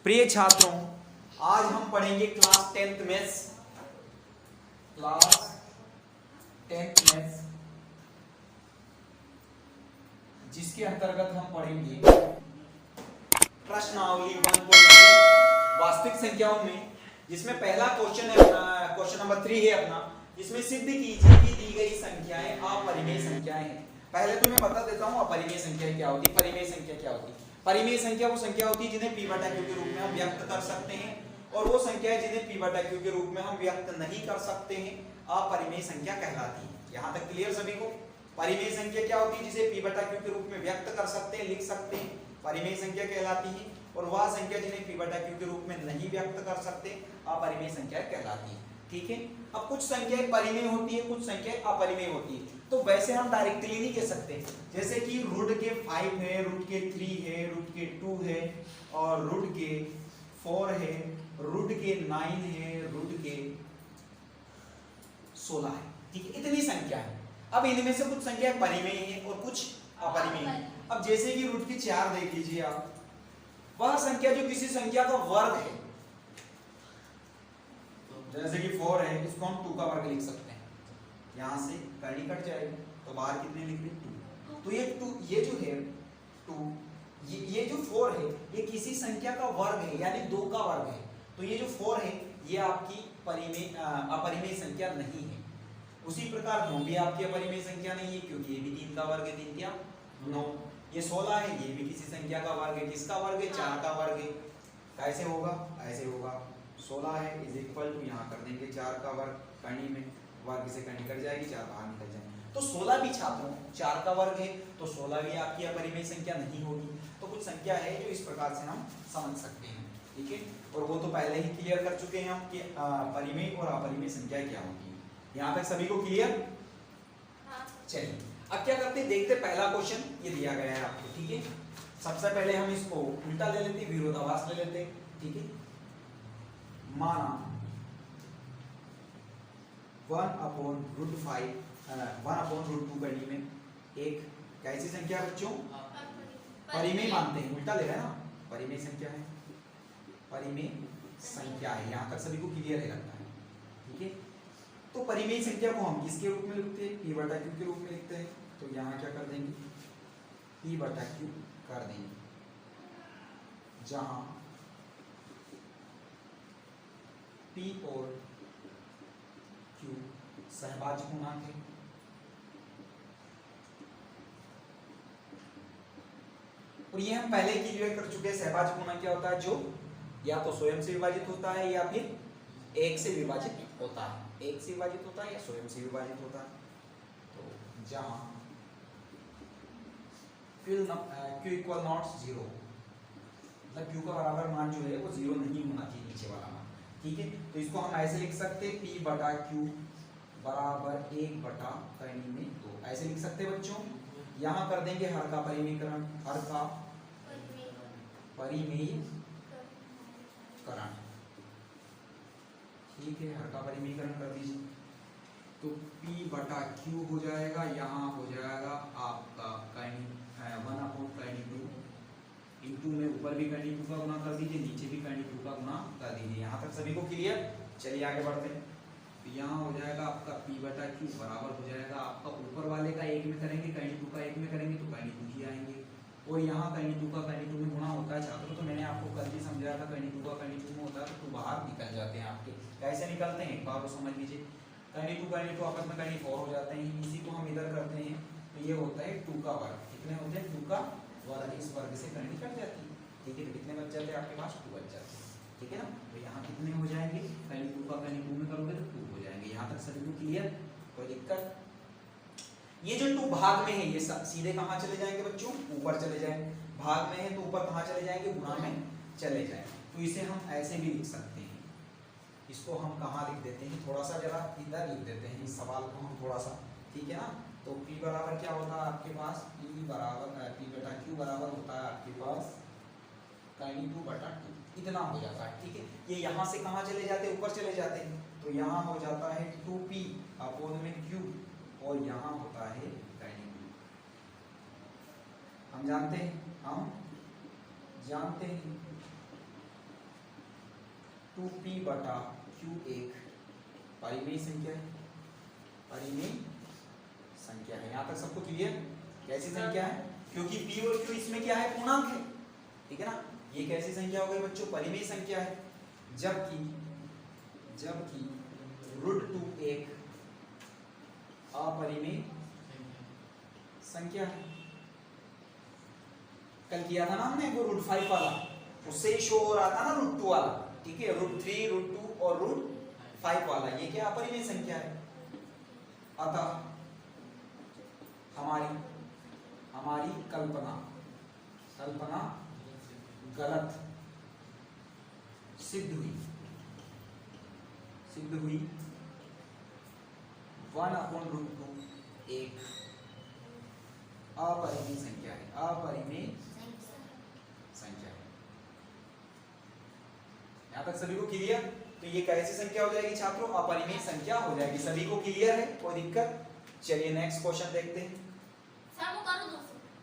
प्रिय छात्रों, आज हम पढ़ेंगे क्लास 10th मैथ्स, जिसके अंतर्गत हम पढ़ेंगे प्रश्नावली 1.3 वास्तविक संख्याओं में, जिसमें पहला क्वेश्चन है अपना, क्वेश्चन नंबर 3 है अपना, जिसमें सिद्ध कीजिए कि दी गई संख्याएं अपरिमेय संख्याएं हैं। पहले तो मैं बता देता हूं अपरिमेय संख्या क्या होती है, परिमेय संख्या क्या होती है। परिमेय संख्या वो संख्या होती है जिन्हें p बटा q के रूप में हम व्यक्त कर सकते हैं, और वो संख्याएं जिन्हें p बटा q के रूप में हम व्यक्त नहीं कर सकते हैं अपरिमेय संख्या कहलाती है। यहाँ तक क्लियर सभी को? परिमेय संख्या क्या होती है जिसे p बटा q के रूप में व्यक्त कर सकते हैं, लिख सकते हैं, परिमेय संख्या कहलाती है। और वह संख्या जिन्हें p बटा q के रूप में नहीं व्यक्त कर सकते अपरिमेय संख्या कहलाती है। ठीक है। अब कुछ संख्याएं परिमेय होती है, कुछ संख्याएं अपरिमेय होती है। तो वैसे हम डायरेक्टली नहीं कह सकते, जैसे कि रूट के 5 है, रूट के 3 है, रूट के 2 है, और रूट के 4 है, रूट के 9 है, रूट के 16 है। ठीक है, इतनी संख्या है। अब इनमें से कुछ संख्या परिमेय है और कुछ अपरिमेय है। अब जैसे कि रूट की 4 देख लीजिए आप, वह संख्या जो किसी संख्या का वर्ग है, जैसे कि 4 है, इसको हम 2 का वर्ग लिख सकते हैं। यहां से कड़ी कट जाएगी तो बाहर कितने लिख दें? 2। तो ये 2, ये जो है 2, ये जो 4 है, ये किसी संख्या का वर्ग है, यानी 2 का वर्ग है। तो ये जो 4 है, ये आपकी अपरिमेय संख्या नहीं है। उसी प्रकार 9 भी आपकी अपरिमेय संख्या नहीं है, क्योंकि ये भी 3 का वर्ग है। 3 क्या 9। ये 16 है, ये भी किसी संख्या का वर्ग है। किसका वर्ग है? 4 का वर्ग है। कैसे होगा? ऐसे होगा, 16 है इज इक्वल टू, यहाँ कर देंगे 4 का वर्ग, कणी में वर्ग से कणी कट जाएगी, 4 बाहर निकल जाएंगे। तो 16 भी छात्रों 4 का वर्ग है, तो 16 भी आपकी अपरिमेय संख्या नहीं होगी। तो कुछ संख्या है जो इस प्रकार से हम समझ सकते हैं। ठीक है, और वो तो पहले ही क्लियर कर चुके हैं हम कि परिमेय और अपरिमेय संख्या क्या होती है। यहाँ तक सभी को क्लियर? चलिए अब क्या करते हैं, देखते पहला क्वेश्चन ये दिया गया है आपको। ठीक है, सबसे पहले हम इसको उल्टा ले लेते, विरोधाभास ले लेते। ठीक है, माना 1/√5 1/√2 कड़ी में एक कैसी संख्या बच्चों? परिमेय मानते हैं, उल्टा ले रहे हैं ना, परिमेय संख्या है, परिमेय संख्या है। यहाँ तक सभी को क्लियर है लगता है। ठीक है, तो परिमेय संख्या को हम किसके रूप में लिखते हैं? p बटा q के रूप में लिखते हैं। तो यहाँ क्या कर देंगे? p बटा q कर देंगे, जहां p और q सहभाज्य पूर्णांक है। और ये हम पहले क्लियर कर चुके हैं, सहभाज्य पूर्णांक क्या होता है? जो या तो स्वयं से विभाजित होता है या फिर 1 से विभाजित होता है। 1 से विभाजित होता है या स्वयं से विभाजित होता है। तो जहां q इक्वल नॉट 0, मतलब q का बराबर मान जो है वो 0 नहीं होना चाहिए, नीचे वाला मान। ठीक है, तो इसको हम ऐसे लिख सकते हैं, p बटा q बराबर 1 बटा कणी में 2, ऐसे लिख सकते हैं बच्चों। यहाँ कर देंगे हर का परिमेयकरण, हर का परिमेयकरण। ठीक है, हर का परिमेयकरण कर दीजिए, तो p बटा q हो जाएगा, यहाँ हो जाएगा आपका कणी 1/2 इंटू में ऊपर भी कणी 2 का गुना कर दीजिए, नीचे भी कणी 2 का गुना कर दीजिए। यहाँ तक सभी को क्लियर? चलिए आगे बढ़ते हैं। तो यहाँ हो जाएगा आपका p बटा q बराबर हो जाएगा आपका ऊपर वाले का 1 में करेंगे, कणी 2 का 1 में करेंगे तो कणी 2 ही आएंगे। और यहाँ कणी 2 का कणी 2 में गुणा होता है छात्रों, तो मैंने आपको कल भी समझाया था, कणी 2 का कणी 2 में होता है तो बाहर निकल जाते हैं आपके। कैसे निकलते हैं एक बार वो समझ लीजिए। कणी 2 आपस में कणी 4 हो जाते हैं, इसी को हम इधर करते हैं, तो ये होता है 2 का वर्ग। कितने होते हैं? 2 का वर्ग, इस वर्ग से कणी कट जाती है। ठीक है, तो कितने बच जाते हैं आपके पास? 2 बच जाते हैं। ठीक है ना, तो यहाँ कितने हो जाएंगे? कणी 2 का कणी 2 में करोगे तो 2 हो जाएंगे। यहाँ तक सभी को क्लियर? कोई दिक्कत? ये जो 2 भाग में है, ये सीधे कहाँ चले जाएंगे बच्चों? ऊपर चले जाएंगे। भाग में है तो ऊपर कहाँ चले जाएंगे? गुणा में चले जाएंगे। तो इसे हम ऐसे भी लिख सकते हैं, इसको हम कहाँ लिख देते हैं, थोड़ा सा जरा इधर लिख देते हैं इस सवाल को हम थोड़ा सा। ठीक है ना, तो p बराबर क्या होता है आपके पास? p बटा q बराबर होता है आपके पास कणी 2 बटा 2, इतना हो जाता है। ठीक है, ये यहाँ से कहाँ चले जाते हैं? ऊपर चले जाते हैं, तो यहाँ हो जाता है 2p अपोन में q, और यहाँ होता है कणी 2। हम जानते हैं 2p बटा q एक परिमेय संख्या है, परिमेय संख्या है। यहाँ तक सबको क्लियर? कैसी संख्या है? क्योंकि p और q इसमें क्या है? पूर्णांक है, ठीक है ना। ये कैसी संख्या हो गई बच्चों? परिमेय संख्या है। जबकि √2 एक अपरिमेय संख्या है। कल किया था ना हमने वो √5 वाला, उससे ही शो हो रहा था ना √2 वाला, ठीक है। √3, √2 और √5 वाला, ये क्या अपरिमेय संख्या है। अतः हमारी कल्पना गलत सिद्ध हुई। 1/√2 एक अपरिमेय संख्या है, अपरिमेय संख्या है। यहां तक सभी को क्लियर? तो ये कैसी संख्या हो जाएगी छात्रों? अपरिमेय संख्या हो जाएगी। सभी को क्लियर है? कोई दिक्कत? चलिए नेक्स्ट क्वेश्चन देखते हैं।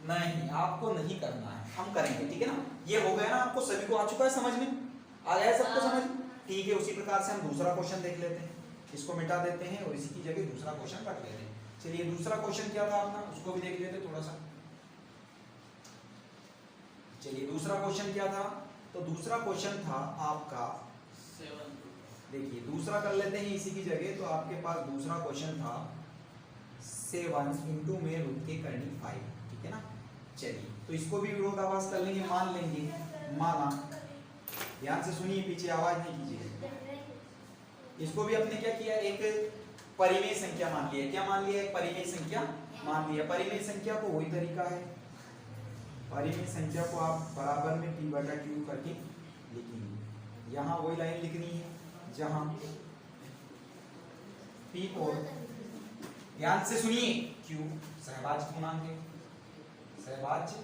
नहीं, आपको नहीं करना है, हम करेंगे, ठीक है ना। ये हो गया ना, आपको सभी को आ चुका है समझ में? आ गया है सबको समझ? ठीक है। उसी प्रकार से हम दूसरा क्वेश्चन देख लेते हैं। इसको मिटा देते हैं और इसी की जगह दूसरा क्वेश्चन रख लेते हैं। चलिए दूसरा क्वेश्चन क्या था अपना, उसको भी देख लेते हैं थोड़ा सा। चलिए दूसरा क्वेश्चन क्या था? तो दूसरा क्वेश्चन था आपका 7। देखिए दूसरा कर लेते हैं इसी की जगह। तो आपके पास दूसरा क्वेश्चन था 7 इंटू में रूट के करनी 5, ठीक है ना। चलिए तो इसको भी विरोधाभास कर लेंगे, मान लेंगे, माना। ध्यान से सुनिए, पीछे आवाज नहीं कीजिए। इसको भी अपने क्या किया? एक परिमेय संख्या मान लिया। क्या मान लिया? एक परिमेय संख्या मान लिया। परिमेय संख्या को वही तरीका है, परिमेय संख्या को आप बराबर में p बटा q करके लिखेंगे। यहाँ वही लाइन लिखनी है जहां p और, ध्यान से सुनिए, q सहभाज्य पूर्णांक है। सहभाज्य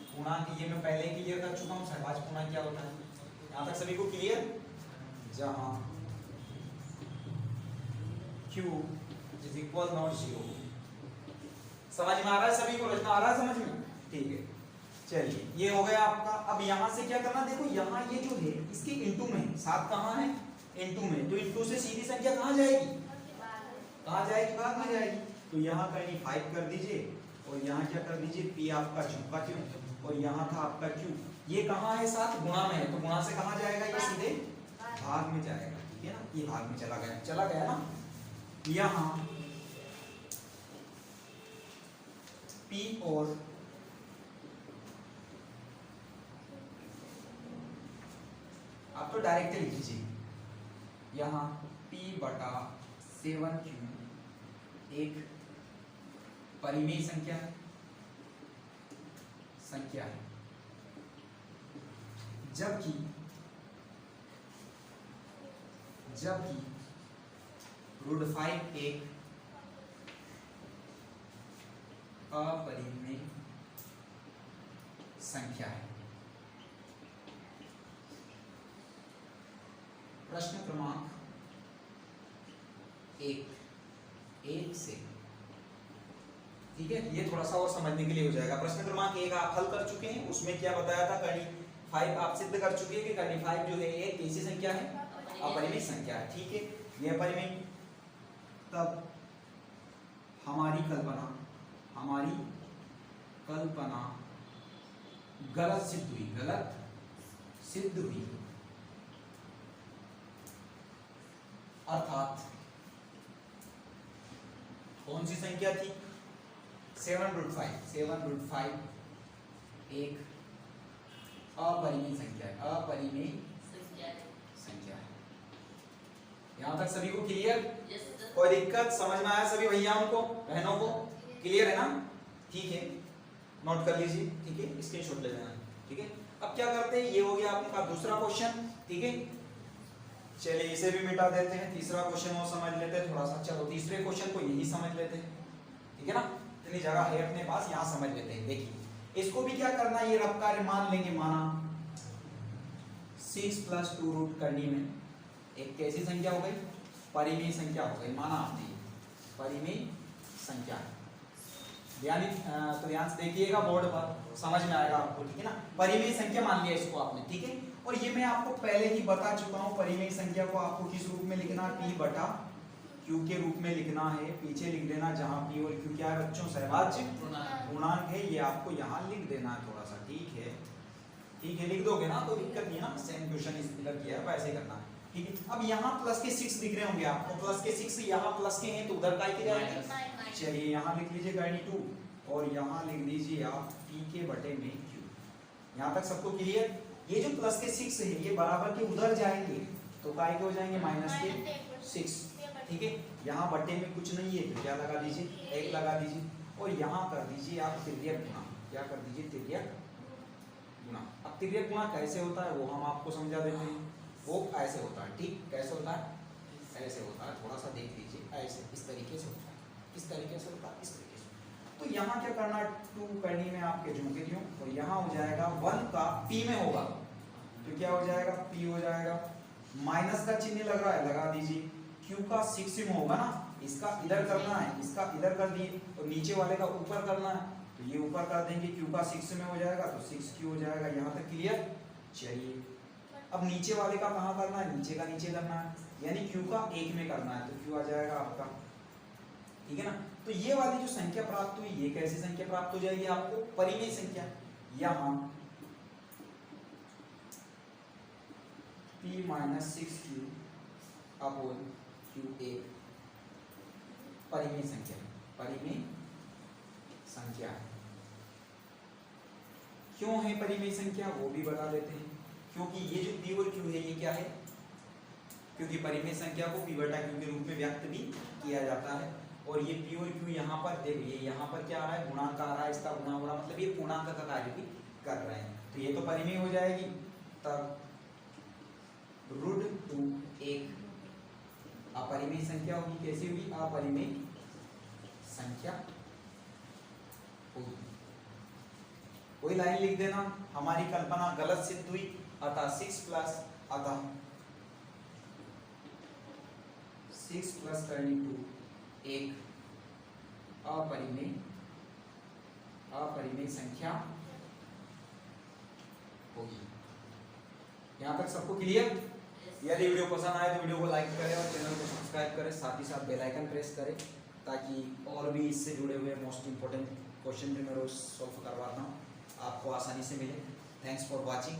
पूर्णांक ये मैं पहले ही क्लियर कर चुका हूँ, सहभाज्य पूर्णांक क्या होता है। यहाँ तक सभी को क्लियर? जहां q इज इक्वल नॉट 0। समझ में आ रहा है सभी को? रचना आ रहा है समझ में? ठीक है। चलिए ये हो गया आपका। अब यहाँ से क्या करना, देखो यहाँ ये जो है इसके इंटू में, 7 कहाँ है? इंटू में। तो इंटू से सीधी संख्या कहाँ जाएगी? कहाँ जाएगी? भाग में जाएगी। तो यहाँ करनी 5 कर दीजिए और यहाँ क्या कर दीजिए? p आपका झुका क्यों, और यहाँ था आपका q। ये कहाँ है? 7 गुणा में है, तो गुणा से कहाँ जाएगा? ये सीधे भाग में जाएगा, ठीक है ना। ये भाग में चला गया ना। यहाँ p और आप तो डायरेक्ट लिख लीजिए, यहाँ p बटा 7q एक परिमेय संख्या है, जबकि √5 एक अपरिमेय संख्या है। प्रश्न क्रमांक 1 से, ठीक है। ये थोड़ा सा और समझने के लिए हो जाएगा। प्रश्न क्रमांक 1 आप हल कर चुके हैं। उसमें क्या बताया था? करनी 5 आप सिद्ध कर चुके हैं कि करनी 5 जो है ये कैसी संख्या है? अपरिमेय संख्या है, ठीक है। ये अपरिमेय। तब हमारी कल्पना गलत सिद्ध हुई। अर्थात कौन सी संख्या थी? 7√5 एक अपरिमेय संख्या है, अपरिमेय संख्या है। यहां तक सभी को क्लियर? कोई दिक्कत? समझ में आया सभी भैयाओं को, बहनों को? क्लियर है ना? ठीक है, नोट कर लीजिए, ठीक है, स्क्रीनशॉट ले लेना, ठीक है। अब क्या करते हैं, ये हो गया आपका दूसरा क्वेश्चन, ठीक है। चलिए इसे भी मिटा देते हैं, तीसरा क्वेश्चन और समझ लेते हैं थोड़ा सा। चलो तीसरे क्वेश्चन को यही समझ लेते हैं, ठीक है ना। इतनी जगह है अपने पास, यहाँ समझ लेते हैं। देखिए इसको भी क्या करना है, ये रफ कार्य मान लेंगे। माना 6 + 2 रूट करनी में एक कैसी संख्या हो गई? परिमेय संख्या हो गई। माना आपने परिमेय संख्या, तो ध्यान से देखिएगा बोर्ड पर, समझ में आएगा आपको, ठीक है ना। परिमेय संख्या मान लिया इसको आपने, ठीक है। और ये मैं आपको पहले ही बता चुका हूँ, परिमेय संख्या को आपको किस रूप में लिखना है, P बटा Q के रूप में लिखना है। पीछे लिख देना, जहाँ P और Q क्या है बच्चों, सहभाज्य पूर्णांक है, ये आपको यहाँ लिख देना है थोड़ा सा, ठीक है। ठीक है, लिख दोगे ना तो दिक्कत नहीं है ना, सेम क्वेश्चन इधर किया है वैसे करना है, ठीक है। अब यहाँ प्लस के 6 दिख रहे होंगे आपको, प्लस के 6 यहाँ प्लस के हैं तो उधर काय के जाएंगे। चलिए यहाँ लिख लीजिए गाइनी 2 और यहाँ लिख दीजिए आप P के बटे में Q। यहाँ तक सबको क्लियर। ये जो प्लस के 6 है ये बराबर के उधर जाएंगे तो काय के हो जाएंगे माइनस के 6, ठीक है। यहाँ बटे में कुछ नहीं है तो क्या लगा दीजिए, 1 लगा दीजिए और यहाँ कर दीजिए आप तिर्यक गुणा। क्या कर दीजिए, तिर्यक गुणा। अब तिर्यक गुणा कैसे होता है वो हम आपको समझा देते हैं। वो ऐसे होता है, ठीक, कैसे होता है, ऐसे होता है, थोड़ा सा देख लीजिए, ऐसे इस तरीके से होता है, इस तरीके से होता है, इस तरीके से। तो यहाँ क्या करना है, 2 करनी में आपके झुमके दियो और यहाँ हो जाएगा 1 का P में होगा तो क्या हो जाएगा, P हो जाएगा। माइनस का चिन्ह लग रहा है, लगा दीजिए। Q का 6 में होगा ना, इसका इधर करना है, इसका इधर कर दिए तो नीचे वाले का ऊपर करना है तो ये ऊपर कर देंगे। Q का 6 में हो जाएगा तो 6Q हो जाएगा। यहाँ तक क्लियर। चलिए अब नीचे वाले का कहाँ करना है, नीचे का नीचे करना है, यानी Q का 1 में करना है तो Q आ जाएगा आपका, ठीक है ना। तो ये वाली जो संख्या प्राप्त हुई ये कैसी संख्या प्राप्त हो जाएगी आपको, परिमेय संख्या। यहाँ P minus 6Q upon Q1 परिमेय संख्या, परिमेय संख्या। क्यों है परिमेय संख्या वो भी बता देते हैं। क्योंकि ये जो P और Q है ये क्या है, क्योंकि परिमेय संख्या को P बटा Q के रूप में व्यक्त भी किया जाता है। और ये P और Q यहाँ पर देखिए, यहाँ पर क्या आ रहा है, गुणांक आ रहा है, इसका गुणा हो रहा मतलब ये पूर्णांक का कार्य भी कर रहे हैं तो ये तो परिमेय हो जाएगी। तब √2 अपरिमेय संख्या होगी। कैसी होगी, अपरिमेय संख्या होगी। कोई लाइन लिख देना, हमारी कल्पना गलत सिद्ध हुई, अतः 6 प्लस करनी 2 एक अपरिमेय संख्या होगी। यहाँ तक सबको क्लियर। यदि वीडियो पसंद आए तो वीडियो को लाइक करें और चैनल को सब्सक्राइब करें, साथ ही साथ बेल आइकन प्रेस करें ताकि और भी इससे जुड़े हुए मोस्ट इंपोर्टेंट क्वेश्चन भी मैं रोज सॉल्व करवाता हूँ आपको आसानी से मिले। Thanks for watching.